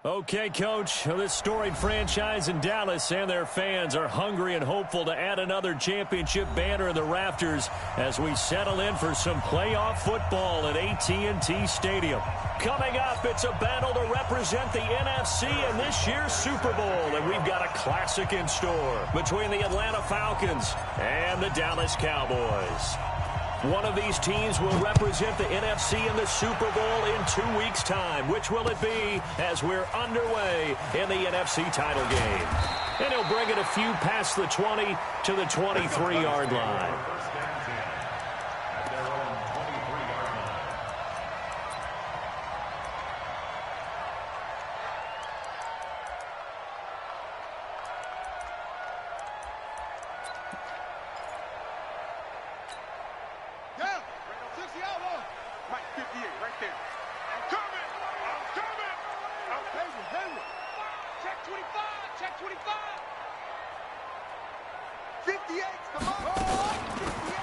Okay, Coach, this storied franchise in Dallas and their fans are hungry and hopeful to add another championship banner in the rafters as we settle in for some playoff football at AT&T Stadium. Coming up, it's a battle to represent the NFC in this year's Super Bowl, and we've got a classic in store between the Atlanta Falcons and the Dallas Cowboys. One of these teams will represent the NFC in the Super Bowl in 2 weeks' time. Which will it be as we're underway in the NFC title game? And he'll bring it a few past the 20 to the 23-yard line.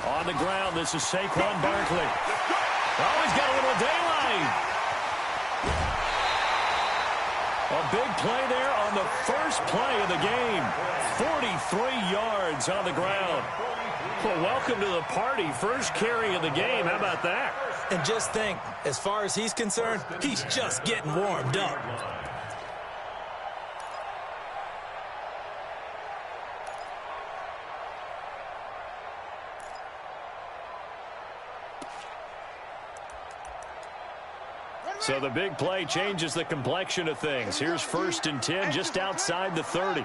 On the ground, this is Saquon Barkley. Oh, he's got a little daylight. A big play there on the first play of the game. 43 yards on the ground. Well, welcome to the party. First carry of the game. How about that? And just think, as far as he's concerned, he's just getting warmed up. So the big play changes the complexion of things. Here's 1st and 10 just outside the 30.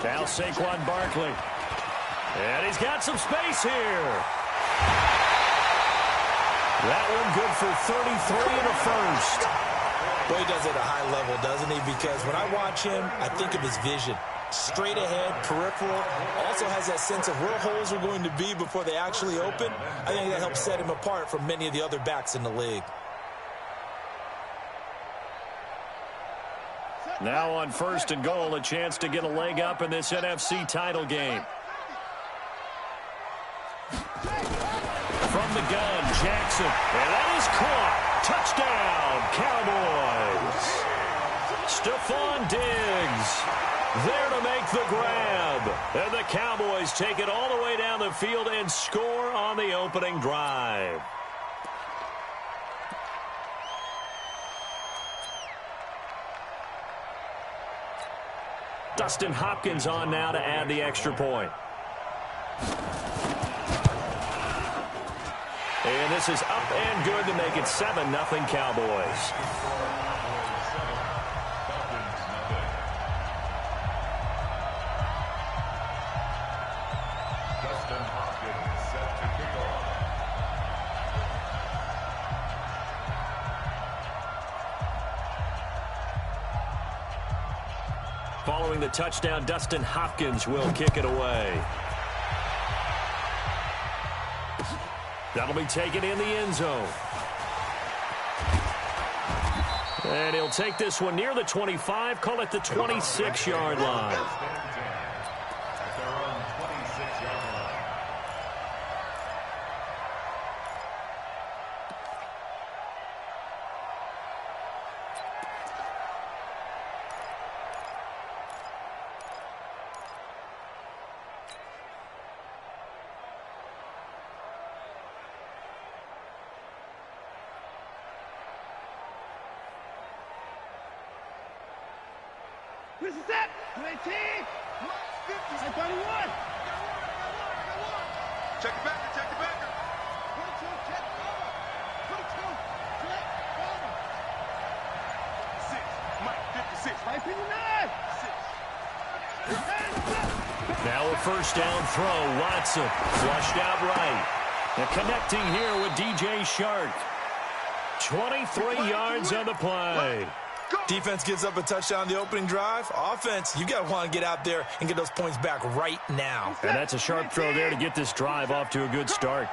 Now Saquon Barkley. And he's got some space here. That one good for 33 and a first. Well, he does it at a high level, doesn't he? Because when I watch him, I think of his vision. Straight ahead, peripheral, also has that sense of where holes are going to be before they actually open. I think that helps set him apart from many of the other backs in the league. Now on 1st and goal, a chance to get a leg up in this NFC title game. From the gun, Jackson, and that is caught. Touchdown, Cowboys. Stephon Diggs there to make the grab. And the Cowboys take it all the way down the field and score on the opening drive. Dustin Hopkins on now to add the extra point. And this is up and good to make it 7-0 Cowboys. Following the touchdown, Dustin Hopkins will kick it away. That'll be taken in the end zone. And he'll take this one near the 25, call it the 26-yard line. This is it. 19. 21. Check the backer. Check the backer. 22. Check cover. 22. Check cover. 6. Mike, 56. Mike, 59. 6. Now a first down throw. Watson flushed out right. And connecting here with DJ Shark. 23 yards on the play. Defense gives up a touchdown the opening drive. Offense, you got to want to get out there and get those points back right now. And that's a sharp throw there to get this drive off to a good start.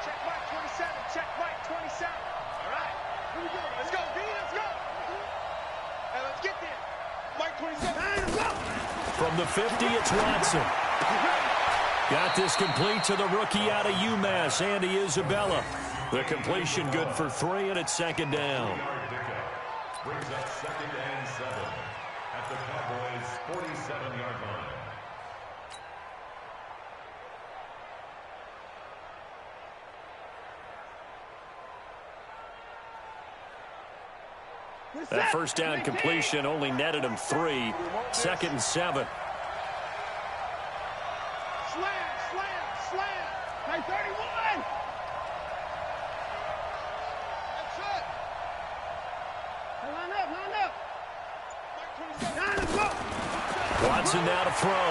Check Mike, 27. Check Mike, 27. All right. Here we go. Let's go, B. Let's go. Hey, let's get there. Mike 27. From the 50, it's Watson. Got this complete to the rookie out of UMass, Andy Isabella. The completion good for 3, and it's second down. Brings up 2nd and 7 at the Cowboys' 47-yard line. That first down completion only netted him 3. 2nd and 7. Slam. Hey, 31. That's it. Hey, line up. Now let's go. Watson now to throw.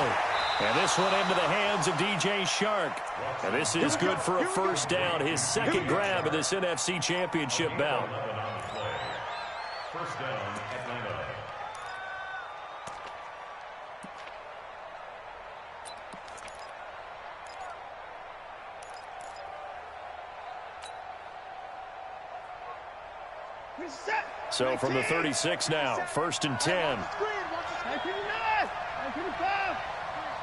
And this one into the hands of DJ Shark. And this is good for a first down. His second grab of this NFC Championship bout. First down, Atlanta. So from the 36 now, 1st and 10. Hey, 59. Hey, 55.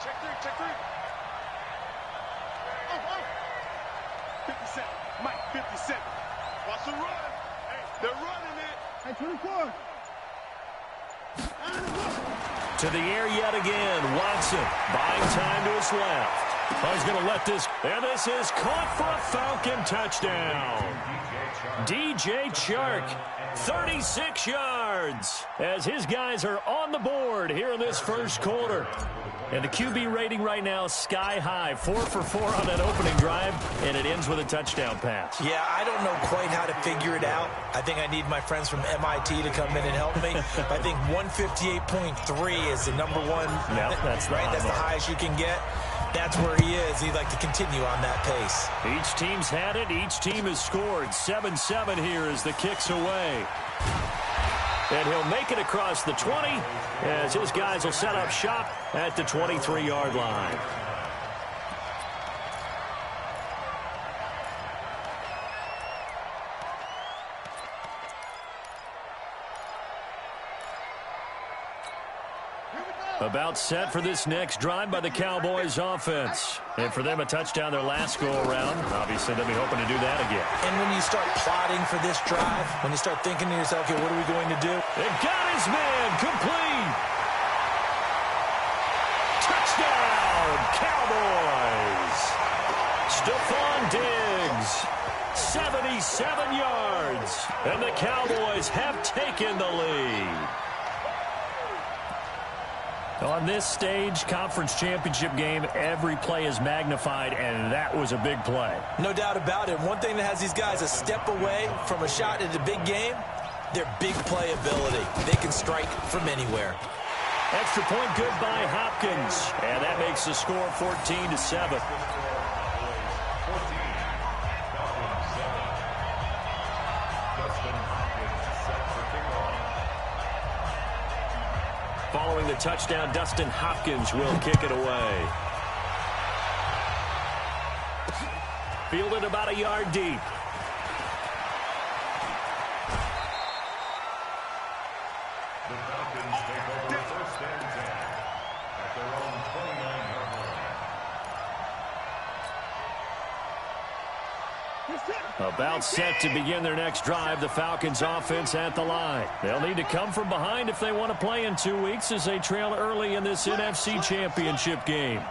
Check 3. 57. Mike 57. Watch the run. Hey, they're running it. Hey, 24. To the air yet again. Watson buying time to his left. Oh, he's going to let this. And this is caught for a Falcon touchdown. DJ Chark, 36 yards, as his guys are on the board here in this first quarter. And the QB rating right now sky high, 4 for 4 on that opening drive, and it ends with a touchdown pass. Yeah, I don't know quite how to figure it out. I think I need my friends from MIT to come in and help me. I think 158.3 is the number one. Yeah, that's the right. That's the highest you can get. That's where he is. He'd like to continue on that pace. Each team's had it. Each team has scored. 7-7 here as the kick's away. And he'll make it across the 20 as his guys will set up shop at the 23-yard line. About set for this next drive by the Cowboys offense. And for them, a touchdown their last go-around. Obviously, they'll be hoping to do that again. And when you start plotting for this drive, when you start thinking to yourself, okay, what are we going to do? They got his man complete. Touchdown, Cowboys. Stephon Diggs, 77 yards. And the Cowboys have taken the lead. On this stage, conference championship game, every play is magnified, and that was a big play. No doubt about it. One thing that has these guys a step away from a shot at the big game, their big play ability. They can strike from anywhere. Extra point good by Hopkins, and that makes the score 14-7. Following the touchdown, Dustin Hopkins will kick it away. Fielded about a yard deep. The Falcons take over 1st and 10 at their own 29-yard line. About set to begin their next drive, the Falcons offense at the line. They'll need to come from behind if they want to play in 2 weeks as they trail early in this NFC Championship game.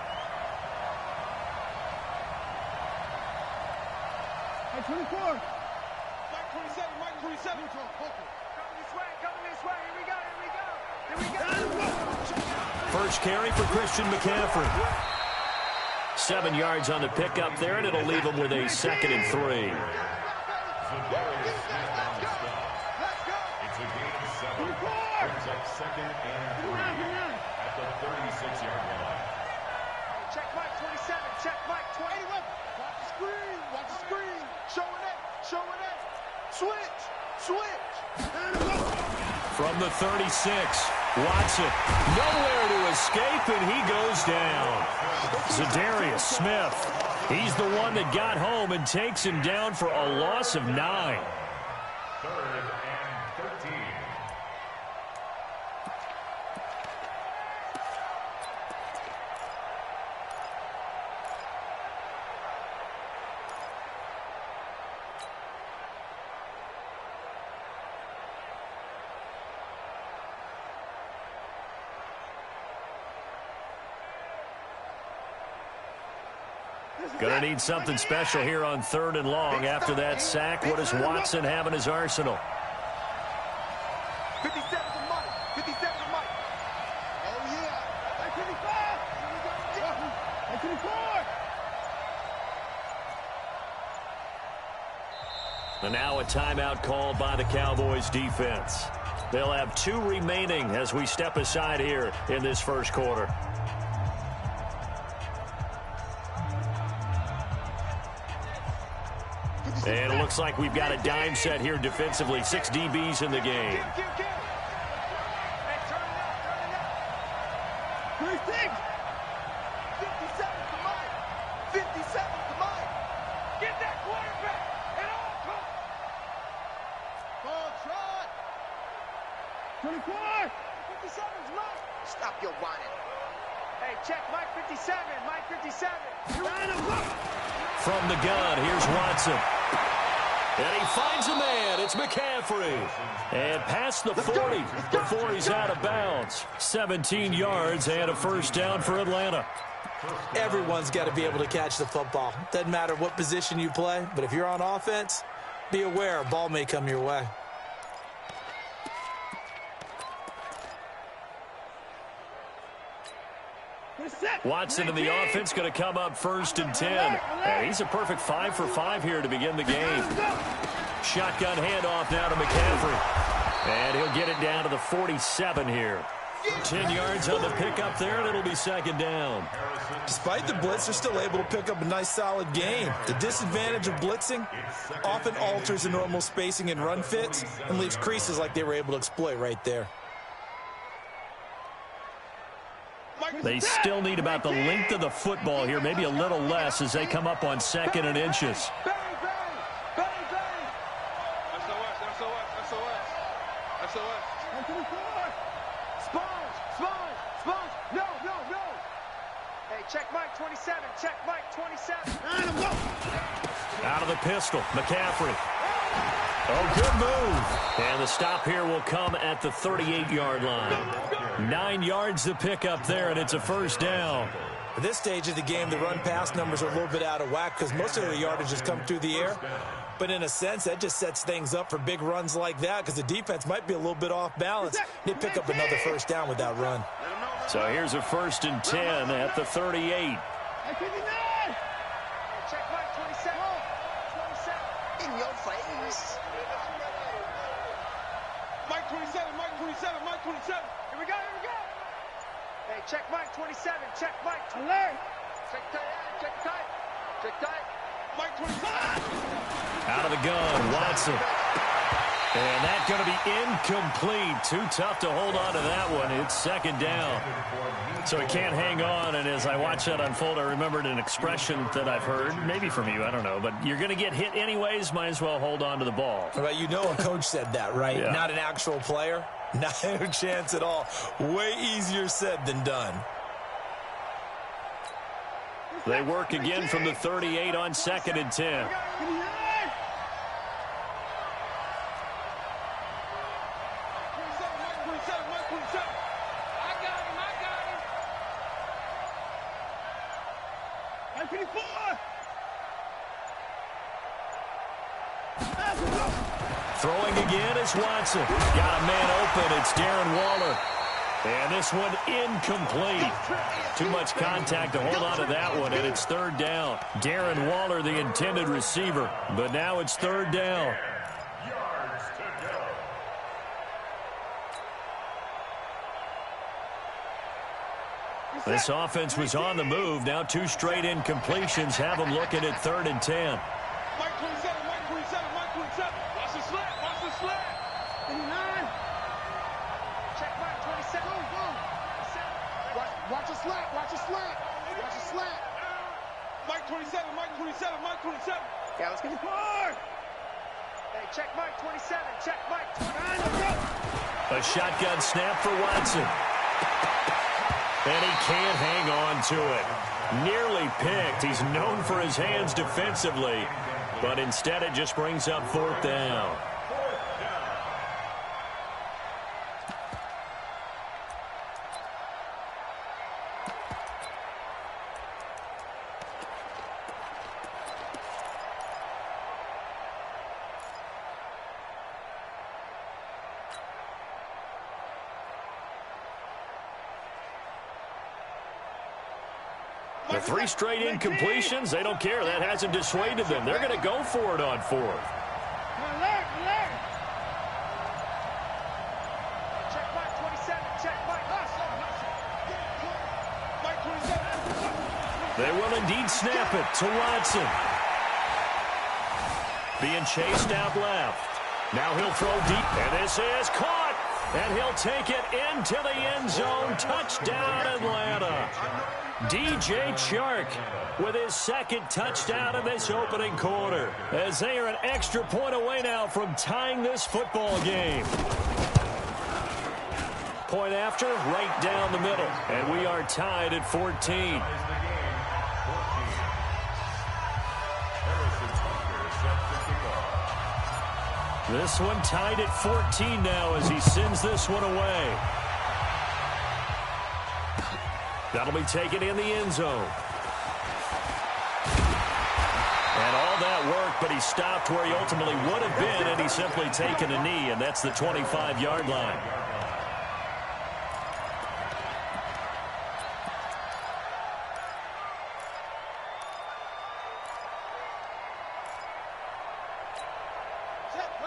Hey, 24. Mike 27. Mike 27. Coming this way. Here we go. First carry for Christian McCaffrey. 7 yards on the pickup there, and it'll leave him with a 2nd and 3. It's a gain of 7. Brings up 2nd and 3 at the 36-yard line. Check Mike 27. Check Mike 20. Watch the screen. Watch the screen. Showing it. Switch. From the 36, Watson nowhere to escape, and he goes down. Zadarius Smith, he's the one that got home and takes him down for a loss of 9. 3rd and 13. Gonna need something special here on 3rd and long. After that sack, what does Watson have in his arsenal? 57 to Mike. 57 to Mike. Oh, yeah. 55. I 24. And now a timeout called by the Cowboys defense. They'll have 2 remaining as we step aside here in this first quarter. And it looks like we've got a dime set here defensively. 6 DBs in the game. Hey, turn it up. 36. 57 to Mike. 57 to Mike. Get that quarterback. And all come. Ball trot. 24. 57's Mike. Stop your whining. Hey, check Mike 57. Mike 57. From the gun, here's Watson. And he finds a man. It's McCaffrey. And past the 40 before he's out of bounds. 17 yards and a first down for Atlanta. Everyone's got to be able to catch the football. Doesn't matter what position you play, but if you're on offense, be aware a ball may come your way. Watson in the offense going to come up 1st and 10. And he's a perfect 5 for 5 here to begin the game. Shotgun handoff now to McCaffrey. And he'll get it down to the 47 here. 10 yards on the pickup there, and it'll be 2nd down. Despite the blitz, they're still able to pick up a nice, solid game. The disadvantage of blitzing often alters the normal spacing and run fits and leaves creases like they were able to exploit right there. They still need about the length of the football here, maybe a little less as they come up on 2nd and inches. Bang, bang. Bang, bang. SOS, SOS, SOS. SOS. 24. Sponge. No. Hey, check Mike 27. Check Mike 27. Out of the pistol, McCaffrey. Oh, good move. And the stop here will come at the 38-yard line. 9 yards to pick up there, and it's a first down. At this stage of the game, the run-pass numbers are a little bit out of whack because most of the yardage has come through the air. But in a sense, that just sets things up for big runs like that because the defense might be a little bit off balance. They pick up another first down with that run. So here's a 1st and 10 at the 38. Hey, check Mike 27. 27. In your face. Mike 27. Mike 27. Here we go. Hey, check Mike 27. Check Mike. Alert. Check tight. Mike 27. Out of the gun, Watson. And that's going to be incomplete. Too tough to hold on to that one. It's 2nd down. So he can't hang on, and as I watch that unfold, I remembered an expression that I've heard, maybe from you, I don't know, but you're going to get hit anyways, might as well hold on to the ball. Well, you know a coach said that, right? Yeah. Not an actual player. Not a chance at all. Way easier said than done. They work again from the 38 on 2nd and 10. Throwing again is Watson. Got a man open. It's Darren Waller. And this one incomplete. Too much contact to hold on to that one, and it's 3rd down. Darren Waller, the intended receiver, but now it's 3rd down. This offense was on the move. Now 2 straight incompletions have them looking at 3rd and 10. Mike 27. Watch the slant. 89. Check Mike 27. Go. Watch the slant. Mike 27. Yeah, let's get it. Hey, check Mike 27. Check Mike 27. A shotgun snap for Watson. And he can't hang on to it. Nearly picked. He's known for his hands defensively, but instead it just brings up 4th down. The 3 straight incompletions, they don't care. That hasn't dissuaded them. They're going to go for it on 4th. Check Mike 27. Check Mike. Mike 27. They will indeed snap it to Watson. Being chased out left. Now he'll throw deep, and this is caught. And he'll take it into the end zone. Touchdown, Atlanta. DJ Chark with his 2nd touchdown in this opening quarter, as they are an extra point away now from tying this football game. Point after, right down the middle, and we are tied at 14. This one tied at 14 now as he sends this one away. That'll be taken in the end zone. And all that work, but he stopped where he ultimately would have been, and he's simply taken a knee, and that's the 25-yard line.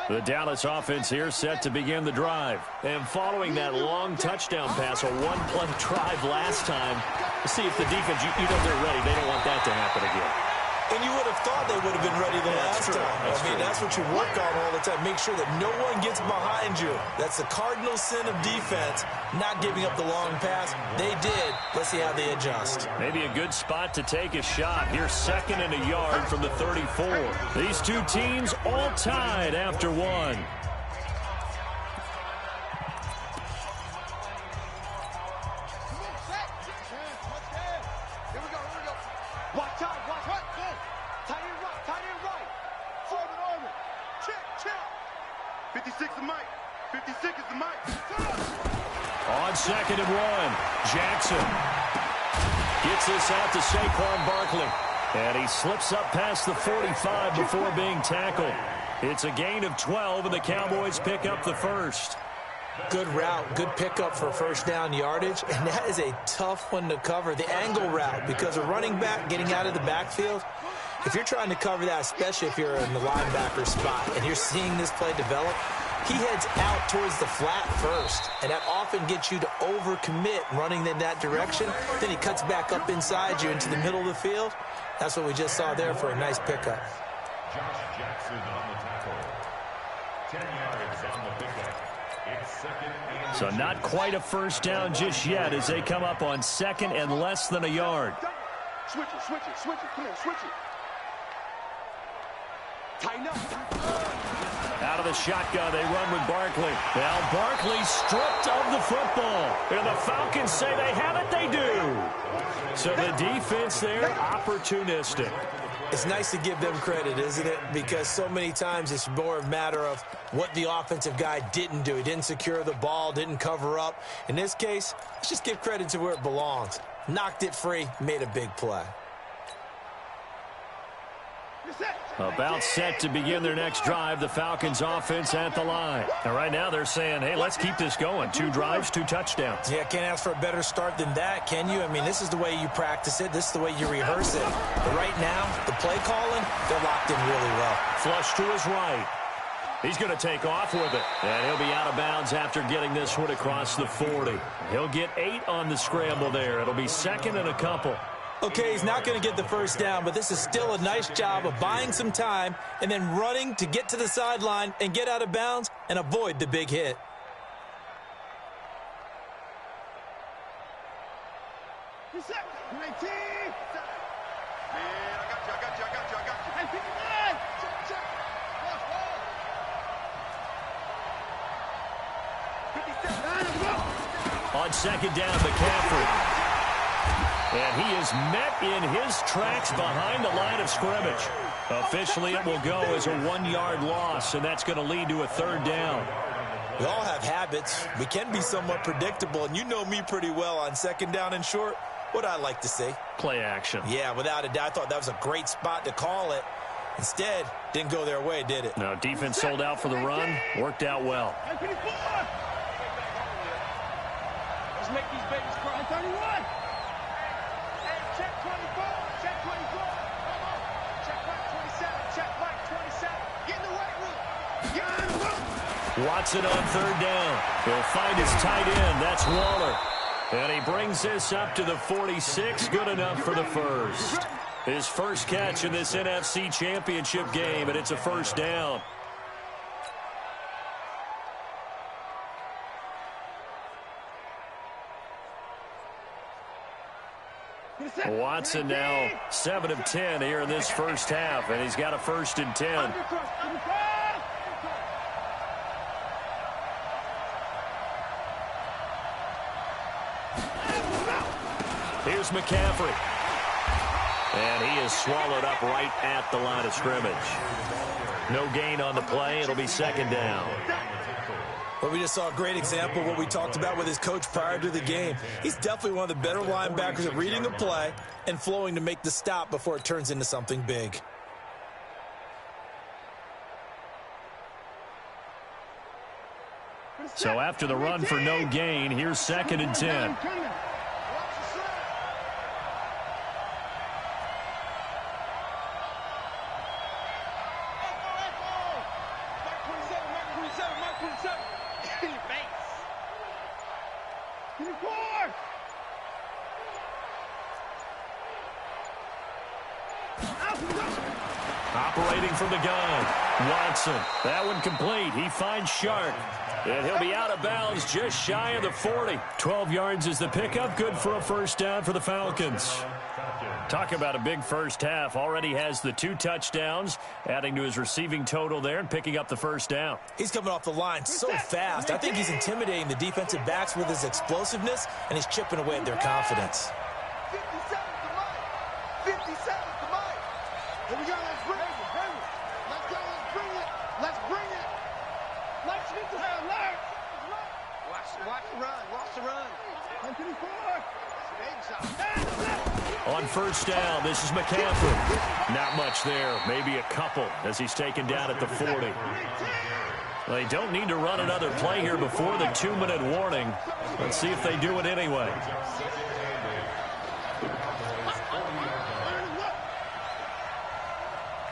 The Dallas offense here set to begin the drive. And following that long touchdown pass, a one-play drive last time, see if the defense, you know they're ready. They don't want that to happen again. And you would have thought they would have been ready the last time. That's what you work on all the time. Make sure that no one gets behind you. That's the cardinal sin of defense, not giving up the long pass. They did. Let's see how they adjust. Maybe a good spot to take a shot. Here's 2nd and a yard from the 34. These two teams all tied after one. Watch out, watch out. Tight end right. Forward over. Check. 56 is Mike. 56 is the Mike. On 2nd and 1, Jackson gets this out to Saquon Barkley. And he slips up past the 45 before being tackled. It's a gain of 12, and the Cowboys pick up the 1st. Good route, good pickup for first down yardage, and that is a tough one to cover, the angle route, because a running back getting out of the backfield, if you're trying to cover that, especially if you're in the linebacker spot and you're seeing this play develop, he heads out towards the flat first, and that often gets you to overcommit running in that direction. Then he cuts back up inside you into the middle of the field. That's what we just saw there for a nice pickup. Josh Jackson on the tackle. 10 yards on the pickup. So not quite a first down just yet as they come up on 2nd and less than a yard. Switch it. Come on, switch it. Tighten up. Out of the shotgun, they run with Barkley. Now Barkley stripped of the football. And the Falcons say they have it, they do. So the defense there, opportunistic. It's nice to give them credit, isn't it? Because so many times it's more a matter of what the offensive guy didn't do. He didn't secure the ball, didn't cover up. In this case, let's just give credit to where it belongs. Knocked it free, made a big play. About set to begin their next drive, the Falcons offense at the line. And right now they're saying, hey, let's keep this going. 2 drives, 2 touchdowns. Yeah, can't ask for a better start than that, can you? I mean, this is the way you practice it. This is the way you rehearse it. But right now, the play calling, they're locked in really well. Flush to his right. He's going to take off with it. And he'll be out of bounds after getting this one across the 40. He'll get 8 on the scramble there. It'll be 2nd and a couple. Okay, he's not going to get the first down, but this is still a nice job of buying some time and then running to get to the sideline and get out of bounds and avoid the big hit. On 2nd down, McCaffrey. And he is met in his tracks behind the line of scrimmage. Officially, it will go as a 1-yard loss, and that's going to lead to a 3rd down. We all have habits. We can be somewhat predictable, and you know me pretty well on 2nd down and short. What I like to see. Play action. Yeah, without a doubt. I thought that was a great spot to call it. Instead, didn't go their way, did it? No, defense sold out for the run. Worked out well. Let's make these babies cry. 31. Hey, check 25. Watson on third down. He'll find his tight end. That's Waller. And he brings this up to the 46. Good enough for the first. His first catch in this NFC Championship game, and it's a first down. Watson now 7 of 10 here in this first half, and he's got a 1st and 10. Here's McCaffrey. And he is swallowed up right at the line of scrimmage. No gain on the play. It'll be 2nd down. Well, we just saw a great example of what we talked about with his coach prior to the game. He's definitely one of the better linebackers at reading a play and flowing to make the stop before it turns into something big. So after the run for no gain, here's 2nd and 10. Operating from the gun, Watson. That one complete. He finds Shark. And he'll be out of bounds just shy of the 40. 12 yards is the pickup. Good for a 1st down for the Falcons. Talk about a big first half. Already has the 2 touchdowns, adding to his receiving total there and picking up the 1st down. He's coming off the line so fast. I think he's intimidating the defensive backs with his explosiveness, and he's chipping away at their confidence. 57 to Mike. 57 to Mike. Here we go. Let's bring it. Let's go. Let's bring it. Let's bring it. Let's get to her alert. Watch the run. Watch the run. 124. On 1st down, this is McCaffrey. Not much there. Maybe a couple as he's taken down at the 40. They don't need to run another play here before the 2-minute warning. Let's see if they do it anyway.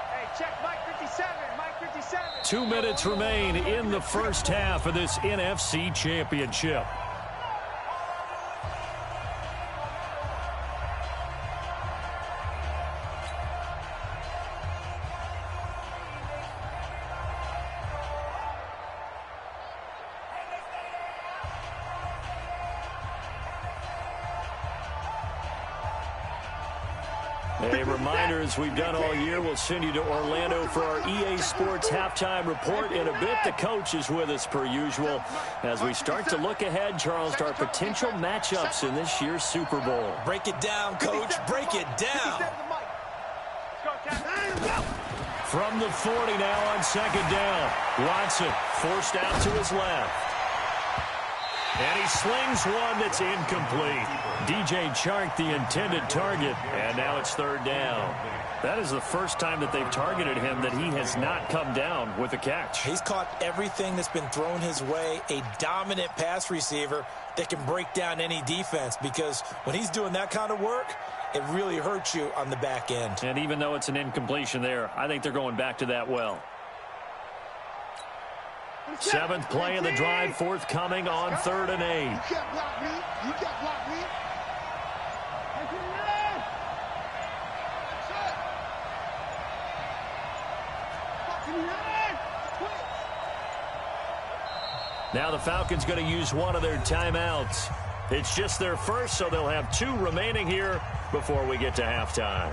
Hey, check Mike 57. Mike 57. 2 minutes remain in the first half of this NFC Championship. A reminder, as we've done all year, we'll send you to Orlando for our EA Sports halftime report in a bit. The coach is with us per usual as we start to look ahead, Charles, to our potential matchups in this year's Super Bowl. Break it down, Coach. Break it down. From the 40 now on 2nd down. Watson forced out to his left. And he slings one that's incomplete. DJ Chark, the intended target, and now it's 3rd down. That is the first time that they've targeted him that he has not come down with a catch. He's caught everything that's been thrown his way, a dominant pass receiver that can break down any defense, because when he's doing that kind of work, it really hurts you on the back end. And even though it's an incompletion there, I think they're going back to that well. 7th play of the drive, forthcoming on 3rd and 8. You can't block me. You can't block me. Now the Falcons going to use one of their timeouts. It's just their first, so they'll have 2 remaining here before we get to halftime.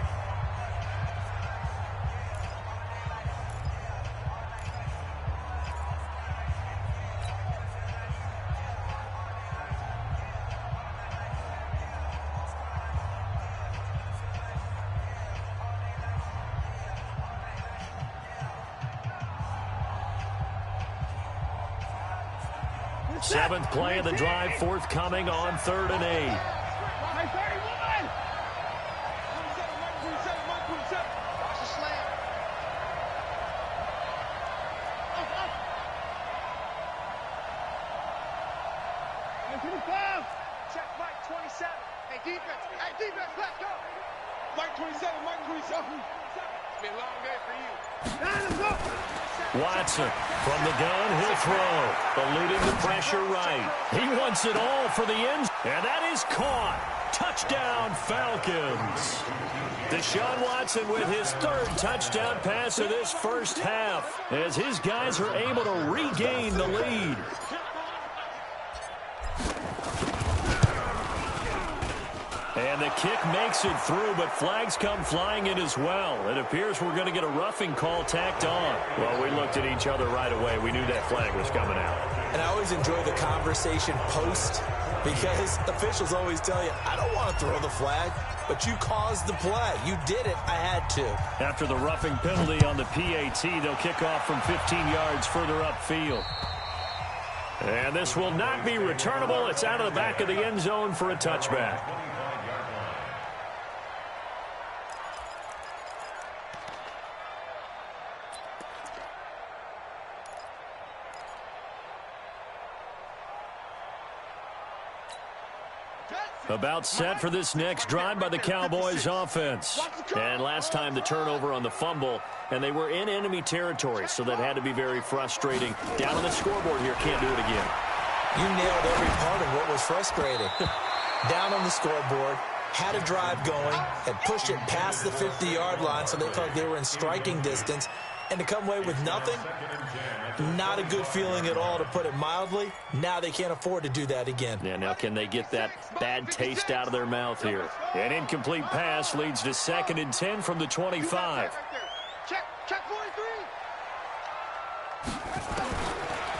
Seventh play of the drive, forthcoming on 3rd and 8. Check Mike 27. Hey, defense. Hey, defense, let's go. Mike 27, Mike 27. Watson from the gun, he'll throw. Eluding the pressure right. He wants it all for the end. And that is caught. Touchdown, Falcons. Deshaun Watson with his third touchdown pass of this first half as his guys are able to regain the lead. And the kick makes it through, but flags come flying in as well. It appears we're going to get a roughing call tacked on. Well, we looked at each other right away. We knew that flag was coming out. And I always enjoy the conversation post because officials always tell you, I don't want to throw the flag, but you caused the play. You did it. I had to. After the roughing penalty on the PAT, they'll kick off from 15 yards further upfield. And this will not be returnable. It's out of the back of the end zone for a touchback. About set for this next drive by the Cowboys offense. And last time the turnover on the fumble, and they were in enemy territory, so that had to be very frustrating. Down on the scoreboard here, can't do it again. You nailed every part of what was frustrating. Down on the scoreboard, had a drive going, had pushed it past the 50-yard line, so they felt like they were in striking distance. And to come away with nothing, not a good feeling at all, to put it mildly. Now they can't afford to do that again. Yeah, now can they get that bad taste out of their mouth here? An incomplete pass leads to 2nd and 10 from the 25. Check 43.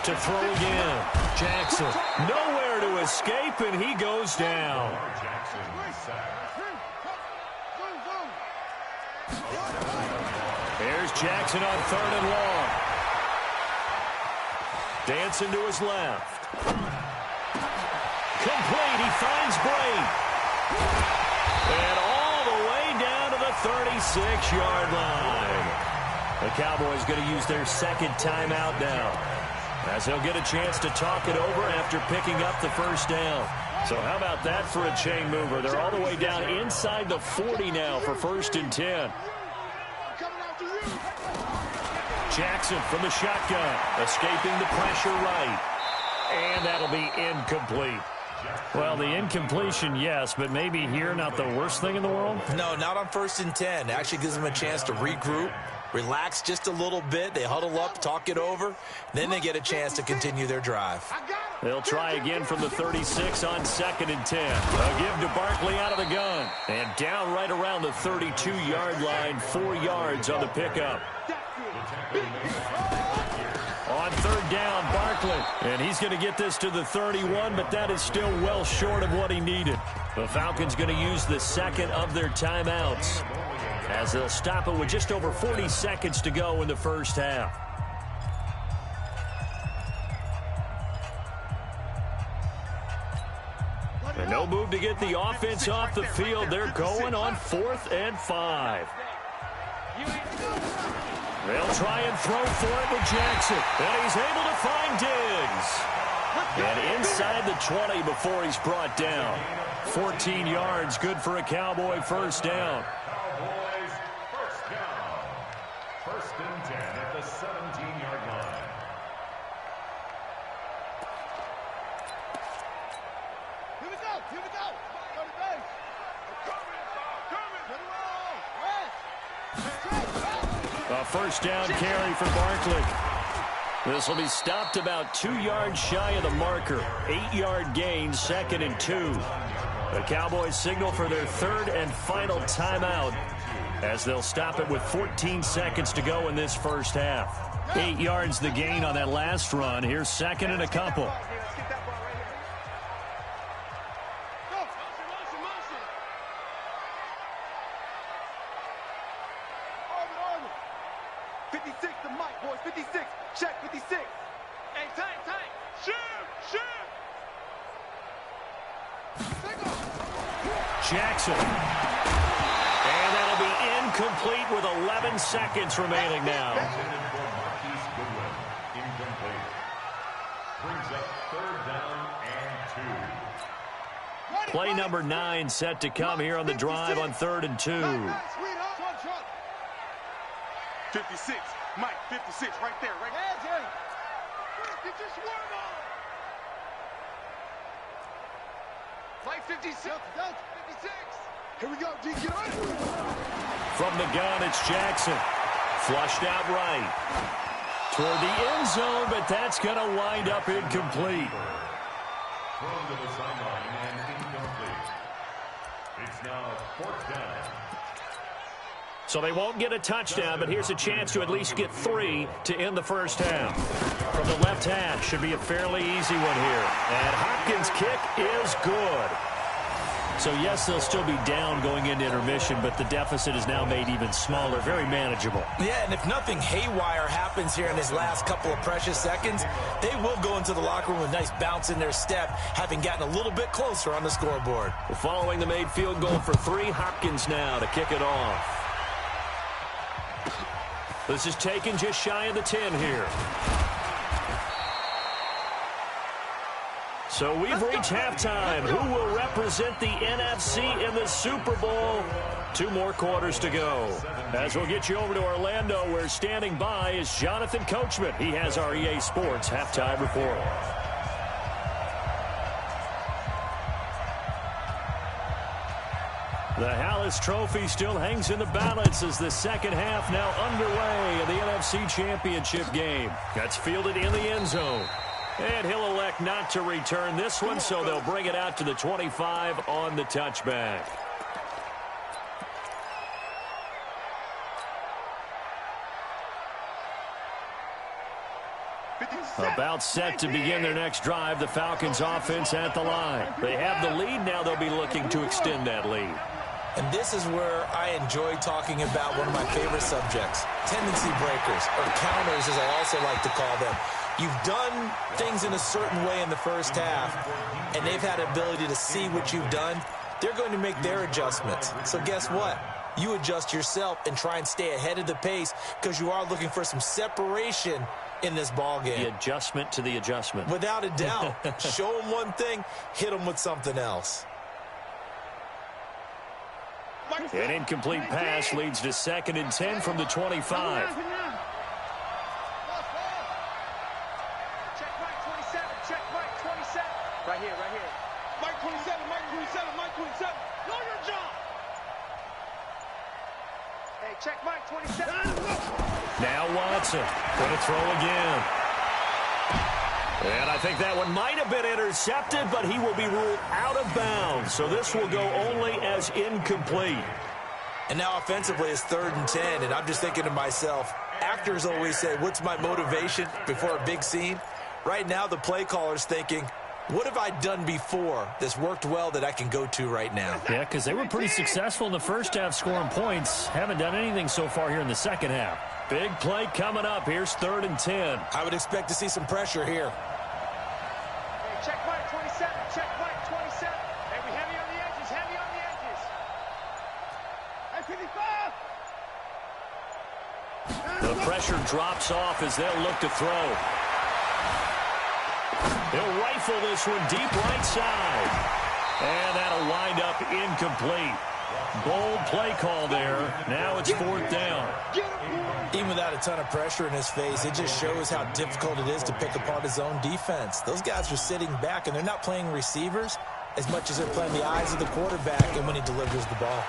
To throw again. Jackson, nowhere to escape, and he goes down. Here's Jackson on 3rd and long. Dancing to his left. Complete. He finds Bray. And all the way down to the 36-yard line. The Cowboys going to use their second timeout now, as they'll get a chance to talk it over after picking up the first down. So how about that for a chain mover? They're all the way down inside the 40 now for 1st and 10. Jackson from the shotgun, escaping the pressure right. And that'll be incomplete. Well, the incompletion, yes, but maybe here not the worst thing in the world? No, not on 1st and 10. Actually gives them a chance to regroup, relax just a little bit. They huddle up, talk it over. Then they get a chance to continue their drive. They'll try again from the 36 on 2nd and 10. A give to Barkley out of the gun. And down right around the 32-yard line, 4 yards on the pickup. On 3rd down, Barkley. And he's going to get this to the 31, but that is still well short of what he needed. The Falcons going to use the second of their timeouts, as they'll stop it with just over 40 seconds to go in the first half. And no move to get the offense off the field. They're going on 4th and 5. They'll try and throw for it with Jackson. And he's able to find Diggs. And inside the 20 before he's brought down. 14 yards, good for a Cowboy first down. Cowboys first down. 1st and 10 at the 17-yard line. Here we go. Go to base. A first down carry for Barkley. This will be stopped about 2 yards shy of the marker. 8-yard gain, 2nd and 2. The Cowboys signal for their 3rd and final timeout, as they'll stop it with 14 seconds to go in this first half. 8 yards the gain on that last run. Here's 2nd and a couple. 56 to Mike, boys. 56. Check 56. Hey, tank. Shoot. Jackson. And that'll be incomplete with 11 seconds remaining now. Brings up 3rd down and 2. Play number 9 set to come here on the drive on 3rd and 2. 56. Mike, 56, right there, right there. Get your swerve on. Mike, 56. 56. Here we go, D, get on it. From the gun, it's Jackson. Flushed out right. Toward the end zone, but that's going to wind up incomplete. Thrown to the sideline and incomplete. It's now 4th down. So they won't get a touchdown, but here's a chance to at least get 3 to end the first half. From the left hash, should be a fairly easy one here. And Hopkins' kick is good. So, yes, they'll still be down going into intermission, but the deficit is now made even smaller, very manageable. Yeah, and if nothing haywire happens here in his last couple of precious seconds, they will go into the locker room with a nice bounce in their step, having gotten a little bit closer on the scoreboard. Well, following the made field goal for 3, Hopkins now to kick it off. This is taken just shy of the 10 here. So we've reached halftime. Who will represent the NFC in the Super Bowl? 2 more quarters to go. As we'll get you over to Orlando, where standing by is Jonathan Coachman. He has our EA Sports halftime report. The Hallis Trophy still hangs in the balance as the second half now underway in the NFC Championship game. That's fielded in the end zone. And he'll elect not to return this one, so they'll bring it out to the 25 on the touchback. About set to begin their next drive, the Falcons offense at the line. They have the lead, now they'll be looking to extend that lead. And this is where I enjoy talking about one of my favorite subjects, tendency breakers, or counters as I also like to call them. You've done things in a certain way in the first half, and they've had the ability to see what you've done. They're going to make their adjustments. So guess what? You adjust yourself and try and stay ahead of the pace because you are looking for some separation in this ball game. The adjustment to the adjustment. Without a doubt. Show them one thing, hit them with something else. An incomplete pass leads to 2nd and 10 from the 25. Check Mike 27. Check Mike 27. Right here, right here. Mike 27, Mike 27, Mike 27. Know your job. Hey, check Mike 27. Now Watson going to throw again. And I think that one might have been intercepted, but he will be ruled out of bounds. So this will go only as incomplete. And now offensively it's 3rd and 10, and I'm just thinking to myself, actors always say, what's my motivation before a big scene? Right now the play caller's thinking, what have I done before that's worked well that I can go to right now? Yeah, because they were pretty successful in the first half scoring points. Haven't done anything so far here in the second half. Big play coming up. Here's 3rd and 10. I would expect to see some pressure here. Hey, check Mike 27. Check Mike 27. Hey, we heavy on the edges. Heavy on the edges. Hey, 55. The pressure drops off as they'll look to throw. He'll rifle this one deep right side. And that'll wind up incomplete. Bold play call there. Now it's 4th down. Even without a ton of pressure in his face, it just shows how difficult it is to pick apart his own defense. Those guys are sitting back, and they're not playing receivers as much as they're playing the eyes of the quarterback and when he delivers the ball.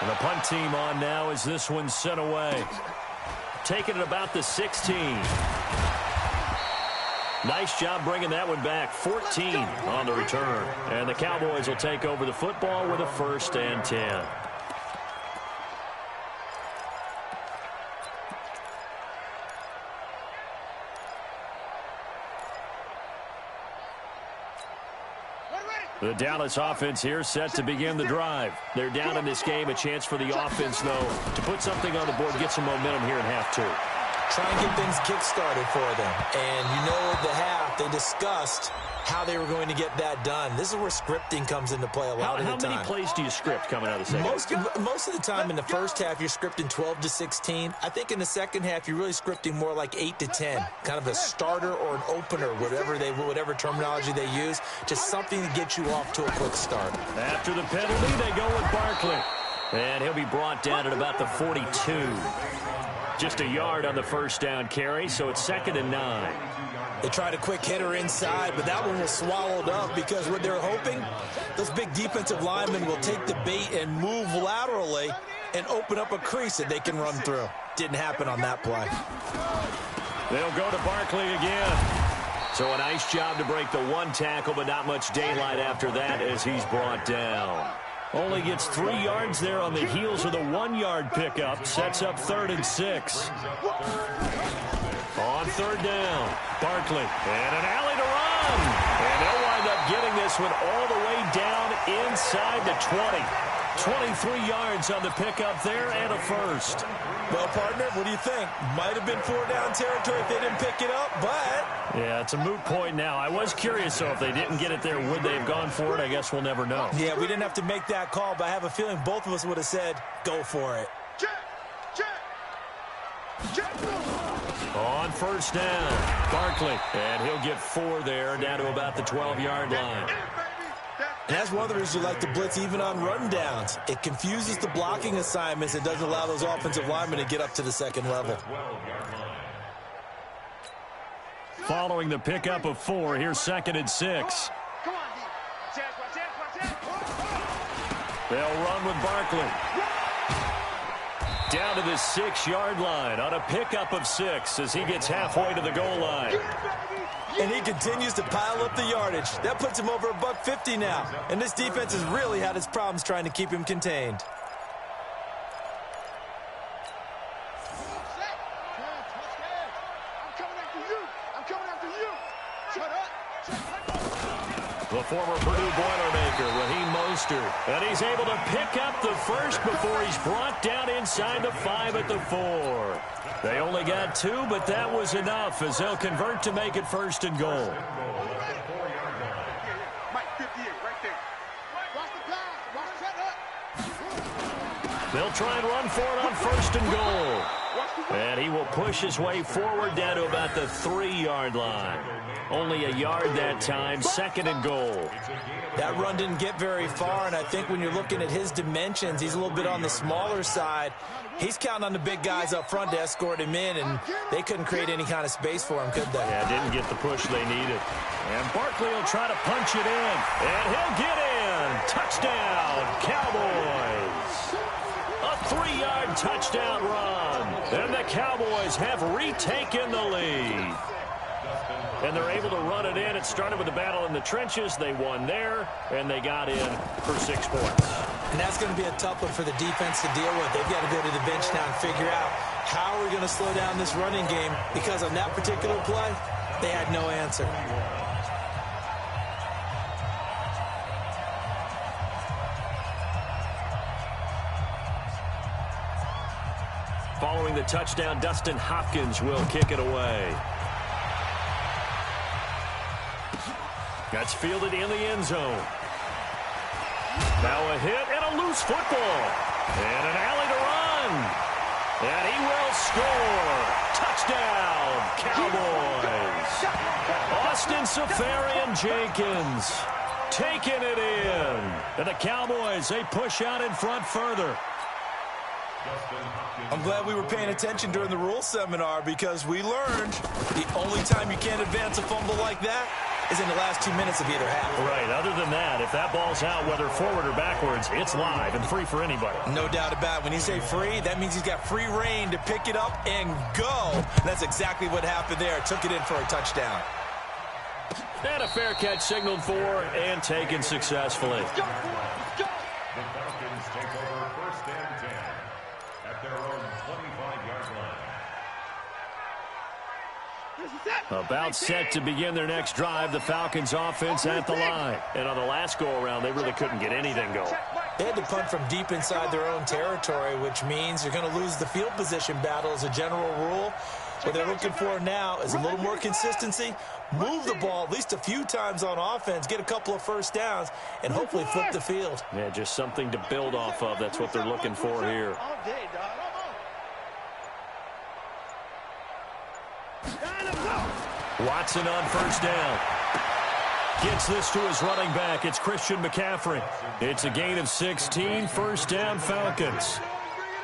And the punt team on now as this one's sent away. Taking it about the 16. Nice job bringing that one back. 14 on the return. And the Cowboys will take over the football with a 1st and 10. The Dallas offense here set to begin the drive. They're down in this game. A chance for the offense, though, to put something on the board, get some momentum here in half 2. Try and get things kick-started for them. And you know at the half, they discussed how they were going to get that done. This is where scripting comes into play a lot of the time. How many plays do you script coming out of the second half? Most of the time in the first half, you're scripting 12 to 16. I think in the second half, you're really scripting more like 8 to 10. Kind of a starter or an opener, whatever terminology they use. Just something to get you off to a quick start. After the penalty, they go with Barkley. And he'll be brought down at about the 42. Just a yard on the first down carry, so it's 2nd and 9. They tried a quick hitter inside, but that one was swallowed up because what they're hoping, those big defensive linemen will take the bait and move laterally and open up a crease that they can run through. Didn't happen on that play. They'll go to Barkley again. So a nice job to break the one tackle, but not much daylight after that as he's brought down. Only gets 3 yards there on the heels of the 1-yard pickup. Sets up 3rd and 6. On 3rd down, Barkley, and an alley to run. And they'll wind up getting this one all the way down inside the 20. 23 yards on the pickup there and a first. Well, partner, what do you think? Might have been 4-down territory if they didn't pick it up, but... Yeah, it's a moot point now. I was curious, though, if they didn't get it there, would they have gone for it? I guess we'll never know. Yeah, we didn't have to make that call, but I have a feeling both of us would have said, go for it. On 1st down, Barkley, and he'll get 4 there, down to about the 12-yard line. And that's one of the reasons you like to blitz even on run downs. It confuses the blocking assignments and doesn't allow those offensive linemen to get up to the 2nd level. Following the pickup of 4, here's 2nd and 6. They'll run with Barkley. Down to the 6-yard line on a pickup of 6 as he gets halfway to the goal line. And he continues to pile up the yardage. That puts him over $150 now. And this defense has really had its problems trying to keep him contained. The former Purdue Boilermaker, Raheem Mostert. And he's able to pick up the first before he's brought down inside the 5 at the 4. They only got 2, but that was enough as they'll convert to make it 1st and goal. They'll try and run for it on 1st and goal. And he will push his way forward down to about the 3-yard line. Only a yard that time, 2nd and goal. That run didn't get very far, and I think when you're looking at his dimensions, he's a little bit on the smaller side. He's counting on the big guys up front to escort him in, and they couldn't create any kind of space for him, could they? Yeah, didn't get the push they needed. And Barkley will try to punch it in, and he'll get in. Touchdown, Cowboys. A 3-yard touchdown run, and the Cowboys have retaken the lead. And they're able to run it in. It started with a battle in the trenches. They won there, and they got in for 6 points. And that's going to be a tough one for the defense to deal with. They've got to go to the bench now and figure out how are we going to slow down this running game, because on that particular play, they had no answer. Following the touchdown, Dustin Hopkins will kick it away. That's fielded in the end zone. Now a hit and a loose football. And an alley to run. And he will score. Touchdown, Cowboys. Austin Seferian-Jenkins taking it in. And the Cowboys, they push out in front further. I'm glad we were paying attention during the rule seminar, because we learned the only time you can't advance a fumble like that is in the last 2 minutes of either half. Right. Other than that, if that ball's out, whether forward or backwards, it's live and free for anybody. No doubt about it. When you say free, that means he's got free reign to pick it up and go. And that's exactly what happened there. Took it in for a touchdown. And a fair catch signaled for and taken successfully. The Falcons take over 1st and 10 at their own 25-yard line. About set to begin their next drive, the Falcons offense at the line. And on the last go-around, they really couldn't get anything going. They had to punt from deep inside their own territory, which means you're going to lose the field position battle as a general rule. What they're looking for now is a little more consistency, move the ball at least a few times on offense, get a couple of first downs, and hopefully flip the field. Yeah, just something to build off of. That's what they're looking for here. Watson on 1st down. Gets this to his running back. It's Christian McCaffrey. It's a gain of 16. 1st down, Falcons.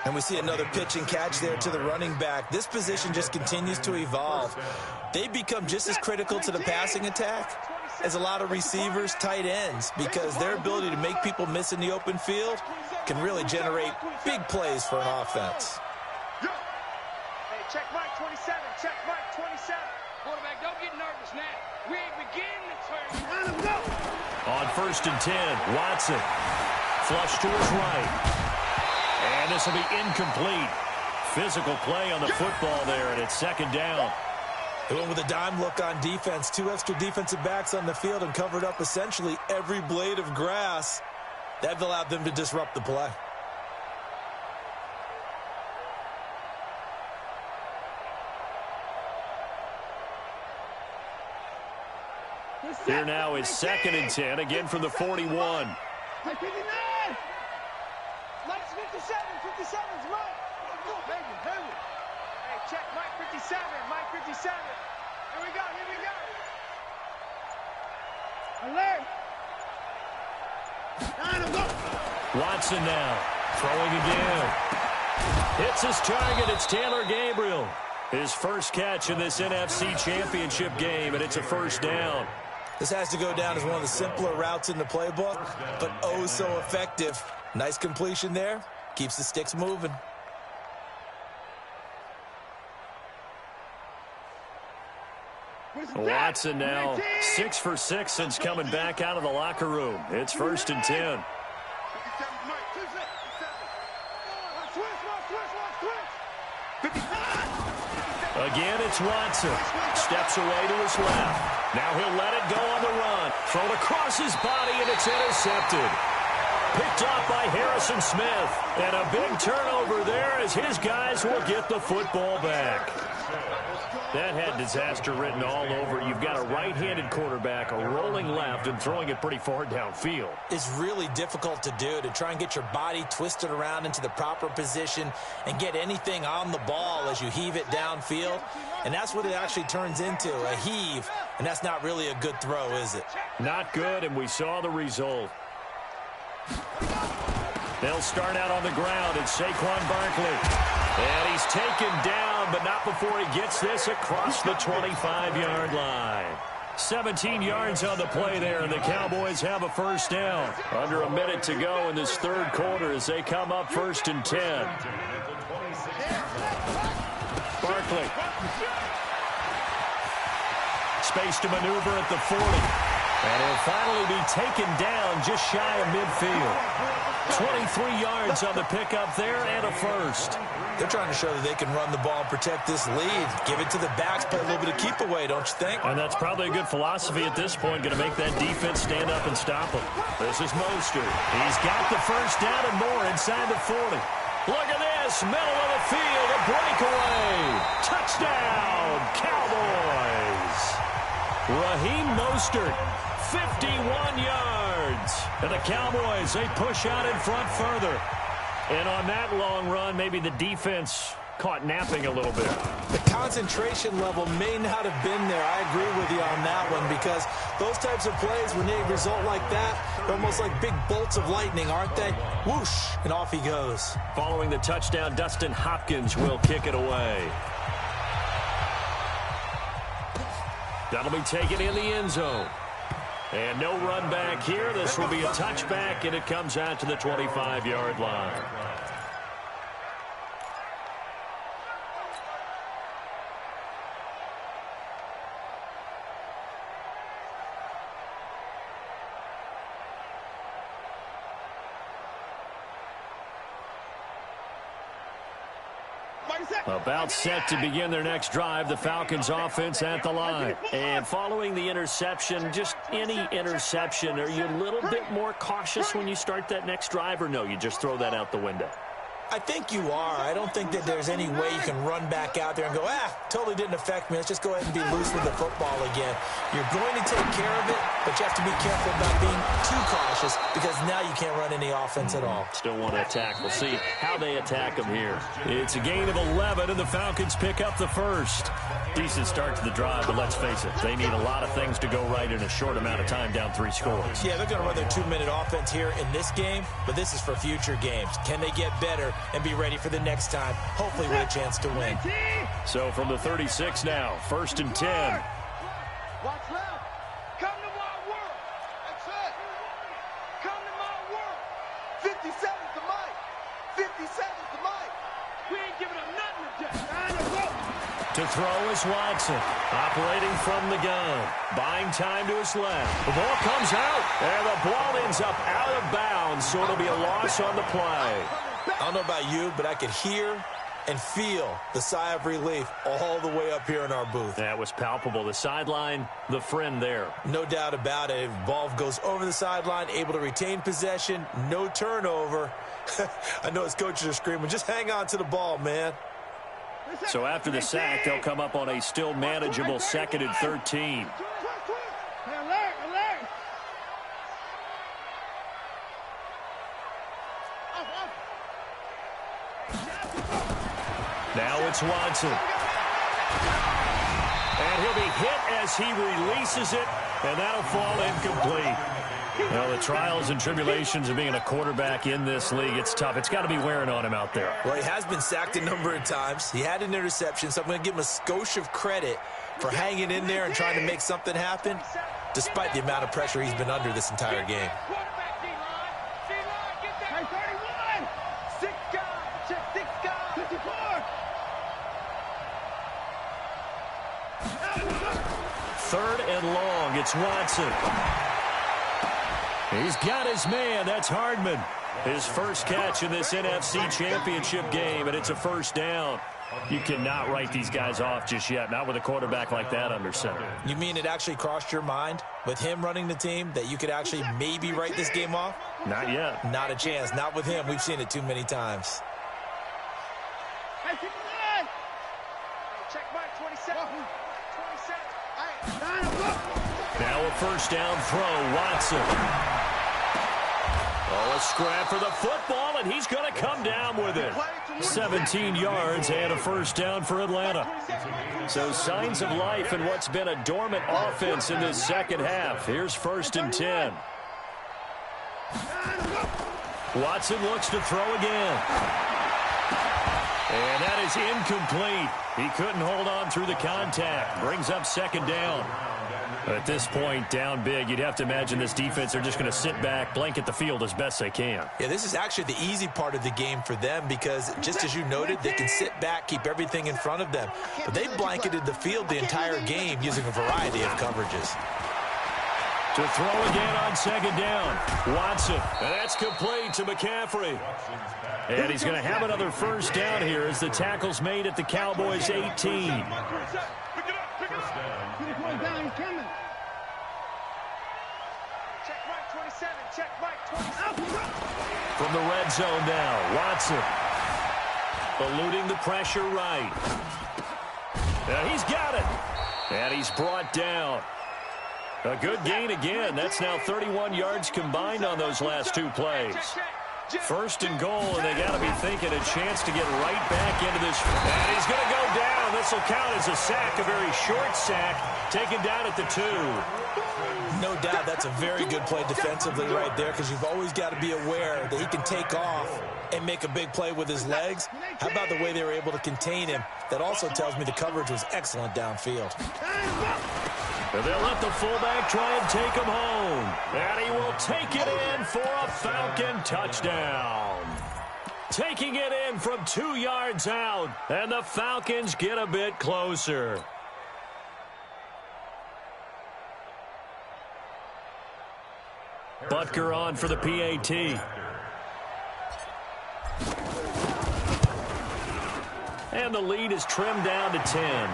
And we see another pitch and catch there to the running back. This position just continues to evolve. They become just as critical to the passing attack as a lot of receivers, tight ends, because their ability to make people miss in the open field can really generate big plays for an offense. Hey, check Mike 27. Check Mike 27. Quarterback, don't get nervous now. We ain't beginning to turn. Let him go. On 1st and 10, Watson. Flush to his right. And this will be incomplete. Physical play on the football there, and it's 2nd down. They went with a dime look on defense. 2 extra defensive backs on the field and covered up essentially every blade of grass. That allowed them to disrupt the play. Here now is 2nd and 10, again from the 41. 59. Mike's 57. 57's Mike. Hey, check Mike 57. Mike 57. Here we go. Here we go. Alert. Let him go. Watson now, throwing again. Hits his target. It's Taylor Gabriel. His first catch in this NFC Championship game, and it's a 1st down. This has to go down as one of the simpler routes in the playbook, but oh so effective. Nice completion there. Keeps the sticks moving. Watson now 6 for 6 since coming back out of the locker room. It's 1st and 10. Again, it's Watson. Steps away to his left. Now he'll let it go on the run. Thrown across his body, and it's intercepted. Picked off by Harrison Smith. And a big turnover there as his guys will get the football back. That had disaster written all over. You've got a right-handed quarterback, a rolling left, and throwing it pretty far downfield. It's really difficult to do, to try and get your body twisted around into the proper position and get anything on the ball as you heave it downfield. And that's what it actually turns into, a heave. And that's not really a good throw, is it? Not good, and we saw the result. They'll start out on the ground. It's Saquon Barkley. And he's taken down, but not before he gets this across the 25-yard line. 17 yards on the play there, and the Cowboys have a 1st down. Under a minute to go in this 3rd quarter as they come up 1st and 10. Barkley. Space to maneuver at the 40. And he'll finally be taken down just shy of midfield. 23 yards on the pickup there and a 1st. They're trying to show that they can run the ball and protect this lead. Give it to the backs, play a little bit of keep away, don't you think? And that's probably a good philosophy at this point, going to make that defense stand up and stop them. This is Mostert. He's got the 1st down and more inside the 40. Look at this, middle of the field, a breakaway. Touchdown, Cowboys. Raheem Mostert, 51 yards. And the Cowboys, they push out in front further. And on that long run, maybe the defense caught napping a little bit. The concentration level may not have been there. I agree with you on that one, because those types of plays, when they result like that, they're almost like big bolts of lightning, aren't they? Whoosh, and off he goes. Following the touchdown, Dustin Hopkins will kick it away. That'll be taken in the end zone. And no run back here. This will be a touchback, and it comes out to the 25-yard line. About set to begin their next drive, the Falcons offense at the line. And following the interception, just any interception, are you a little bit more cautious when you start that next drive, or no, you just throw that out the window? I think you are. I don't think that there's any way you can run back out there and go, totally didn't affect me. Let's just go ahead and be loose with the football again. You're going to take care of it, but you have to be careful about being too cautious, because now you can't run any offense at all. Still want to attack. We'll see how they attack them here. It's a gain of 11, and the Falcons pick up the 1st. Decent start to the drive, but let's face it, they need a lot of things to go right in a short amount of time, down 3 scores. Yeah, they're going to run their 2-minute offense here in this game, but this is for future games. Can they get better and be ready for the next time, hopefully with a chance to win. So from the 36 now, 1st and 10. Watch left. Come to my world. That's it. Come to my world. 57's the mic. 57's the mic. We ain't giving up nothing today. To throw is Watson, operating from the gun, buying time to his left. The ball comes out, and the ball ends up out of bounds, so it'll be a loss on the play. I don't know about you, but I could hear and feel the sigh of relief all the way up here in our booth. That was palpable. The sideline, the friend there. No doubt about it. Ball goes over the sideline, able to retain possession, no turnover. I know his coaches are screaming, just hang on to the ball, man. So after the sack, they'll come up on a still manageable 2nd and 13. Now it's Watson. And he'll be hit as he releases it, and that'll fall incomplete. Well, the trials and tribulations of being a quarterback in this league, it's tough. It's got to be wearing on him out there. Well, he has been sacked a number of times. He had an interception, so I'm going to give him a skosh of credit for hanging in there and trying to make something happen, despite the amount of pressure he's been under this entire game. Third and long, it's Watson. He's got his man, that's Hardman. His first catch in this NFC Championship game, and it's a 1st down. You cannot write these guys off just yet, not with a quarterback like that under center. You mean it actually crossed your mind with him running the team that you could actually maybe write this game off? Not yet. Not a chance. Not with him. We've seen it too many times. Check Mike, 27. 27. Now a 1st down throw, Watson. Oh, a scrap for the football, and he's going to come down with it. 17 yards and a 1st down for Atlanta. So signs of life in what's been a dormant offense in this second half. Here's 1st and 10. Watson looks to throw again. And that is incomplete. He couldn't hold on through the contact. Brings up 2nd down. At this point, down big, you'd have to imagine this defense are just going to sit back, blanket the field as best they can. Yeah, this is actually the easy part of the game for them because, just as you noted, they can sit back, keep everything in front of them. But they blanketed the field the entire game using a variety of coverages. To throw again on 2nd down. Watson, and that's complete to McCaffrey. And he's going to have another 1st down here as the tackle's made at the Cowboys' 18. From the red zone now, Watson. Eluding the pressure right. And he's got it. And he's brought down. A good gain again. That's now 31 yards combined on those last 2 plays. 1st and goal, and they got to be thinking a chance to get right back into this. And he's going to go down. This will count as a sack, a very short sack, taken down at the 2. No doubt that's a very good play defensively right there because you've always got to be aware that he can take off and make a big play with his legs. How about the way they were able to contain him? That also tells me the coverage was excellent downfield. And they'll let the fullback try and take him home. And he will take it in for a Falcon touchdown. Taking it in from 2 yards out. And the Falcons get a bit closer. Butker on for the PAT. And the lead is trimmed down to 10.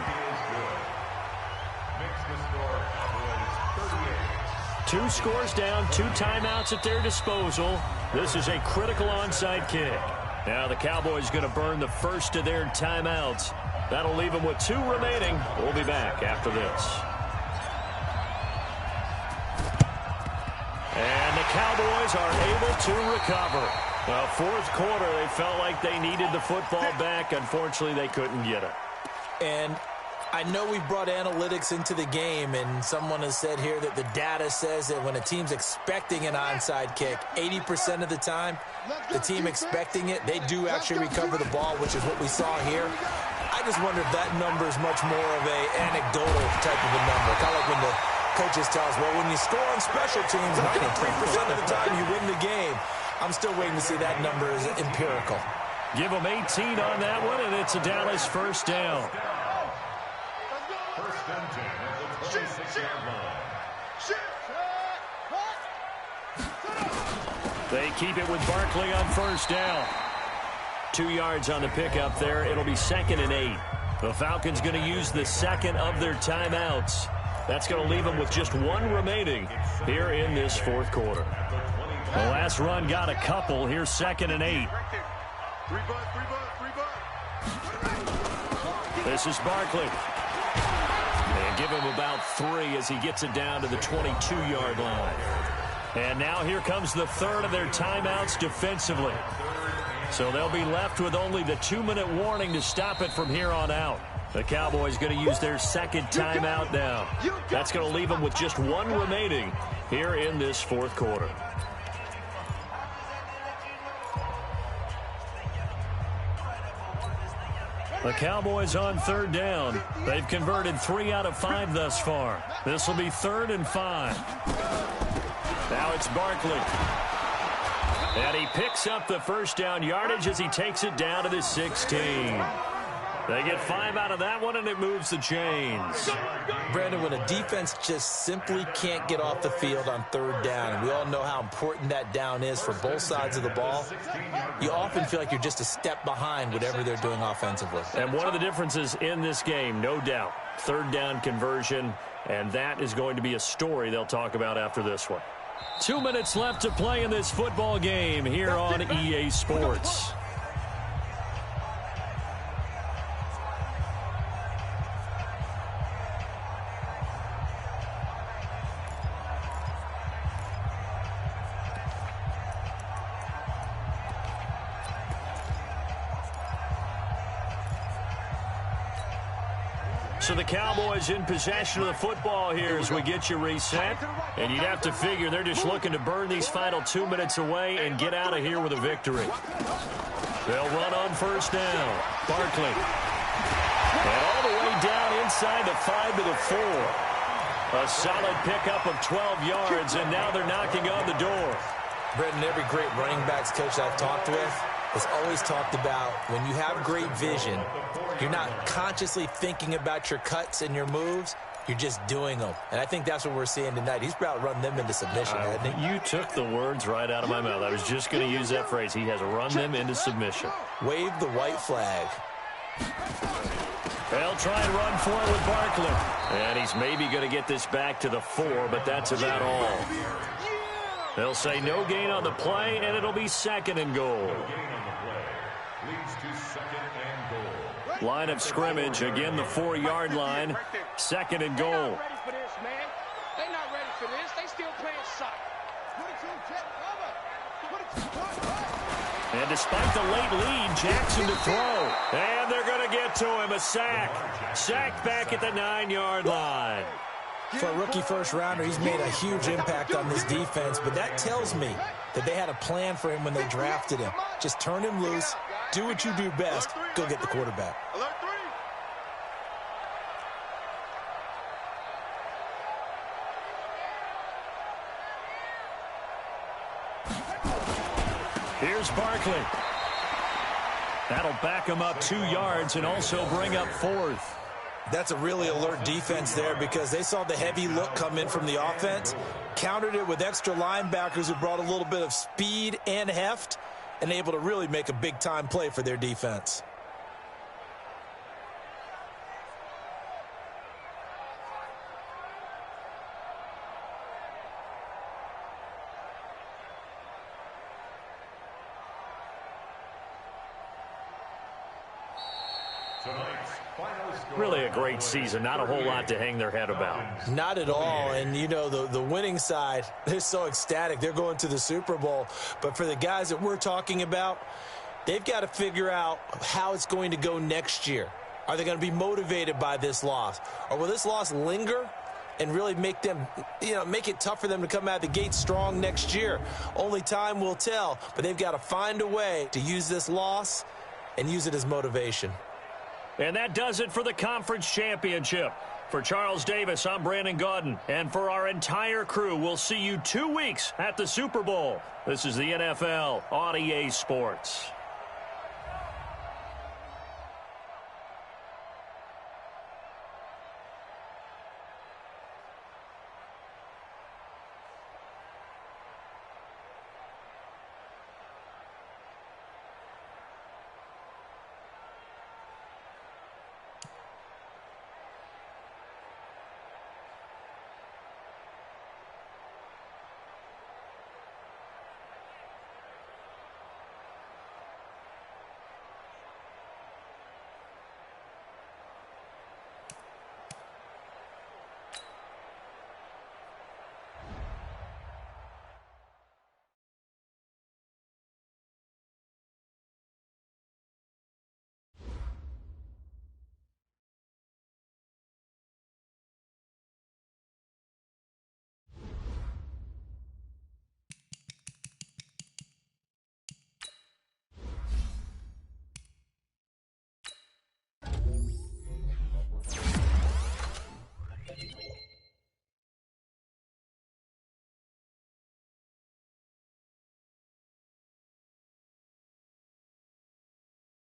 2 scores down, 2 timeouts at their disposal. This is a critical onside kick. Now the Cowboys going to burn the first of their timeouts. That'll leave them with 2 remaining. We'll be back after this. And the Cowboys are able to recover. Well, 4th quarter, they felt like they needed the football back. Unfortunately, they couldn't get it. And I know we brought analytics into the game, and someone has said here that the data says that when a team's expecting an onside kick, 80% of the time, the team expecting it, they do actually recover the ball, which is what we saw here. I just wonder if that number is much more of an anecdotal type of a number, kind of like when the coaches tell us, well, when you score on special teams, 93% of the time you win the game. I'm still waiting to see that number is empirical. Give them 18 on that one, and it's a Dallas first down. First and 10 at the 26-yard line. They keep it with Barkley on first down. 2 yards on the pickup there. It'll be 2nd and 8. The Falcons going to use the second of their timeouts. That's going to leave them with just one remaining here in this fourth quarter. The last run got a couple. Here's 2nd and 8. This is Barkley. And give him about 3 as he gets it down to the 22-yard line. And now here comes the third of their timeouts defensively. So they'll be left with only the 2-minute warning to stop it from here on out. The Cowboys going to use their second timeout now. That's going to leave them with just one remaining here in this fourth quarter. The Cowboys on third down. They've converted 3 out of 5 thus far. This will be 3rd and 5. Now it's Barkley. And he picks up the first down yardage as he takes it down to the 16. They get 5 out of that one, and it moves the chains. Brandon, when a defense just simply can't get off the field on third down, and we all know how important that down is for both sides of the ball, you often feel like you're just a step behind whatever they're doing offensively. And one of the differences in this game, no doubt, third down conversion, and that is going to be a story they'll talk about after this one. 2 minutes left to play in this football game here on EA Sports. So the Cowboys in possession of the football here as we get you reset. And you'd have to figure they're just looking to burn these final 2 minutes away and get out of here with a victory. They'll run on first down. Barkley. And all the way down inside the 5 to the 4. A solid pickup of 12 yards, and now they're knocking on the door. Brendan, every great running backs coach I've talked with has always talked about when you have great vision, you're not consciously thinking about your cuts and your moves. You're just doing them. And I think that's what we're seeing tonight. He's about to run them into submission, hasn't he? You took the words right out of my mouth. I was just going to use that phrase. He has run them into submission. Wave the white flag. They'll try and run for it with Barkley. And he's maybe going to get this back to the 4, but that's about all. They'll say no gain on the play, and it'll be 2nd and goal. Line of scrimmage, again the 4-yard line. 2nd and goal. They're not ready for this, man. They're not ready for this. They still playing soccer. And despite the late lead, Jackson to throw. And they're going to get to him, a sack. Sacked back at the 9-yard line. For a rookie first-rounder, he's made a huge impact on this defense, but that tells me that they had a plan for him when they drafted him. Just turn him loose, do what you do best, go get the quarterback. Here's Barkley. That'll back him up 2 yards and also bring up 4th. That's a really alert defense there because they saw the heavy look come in from the offense, countered it with extra linebackers who brought a little bit of speed and heft, and able to really make a big-time play for their defense. Really a great season. Not a whole lot to hang their head about. Not at all. And, you know, the winning side, they're so ecstatic. They're going to the Super Bowl. But for the guys that we're talking about, they've got to figure out how it's going to go next year. Are they going to be motivated by this loss? Or will this loss linger and really make them, make it tough for them to come out of the gate strong next year? Only time will tell, but they've got to find a way to use this loss and use it as motivation. And that does it for the conference championship. For Charles Davis, I'm Brandon Gaudin. And for our entire crew, we'll see you 2 weeks at the Super Bowl. This is the NFL on EA Sports.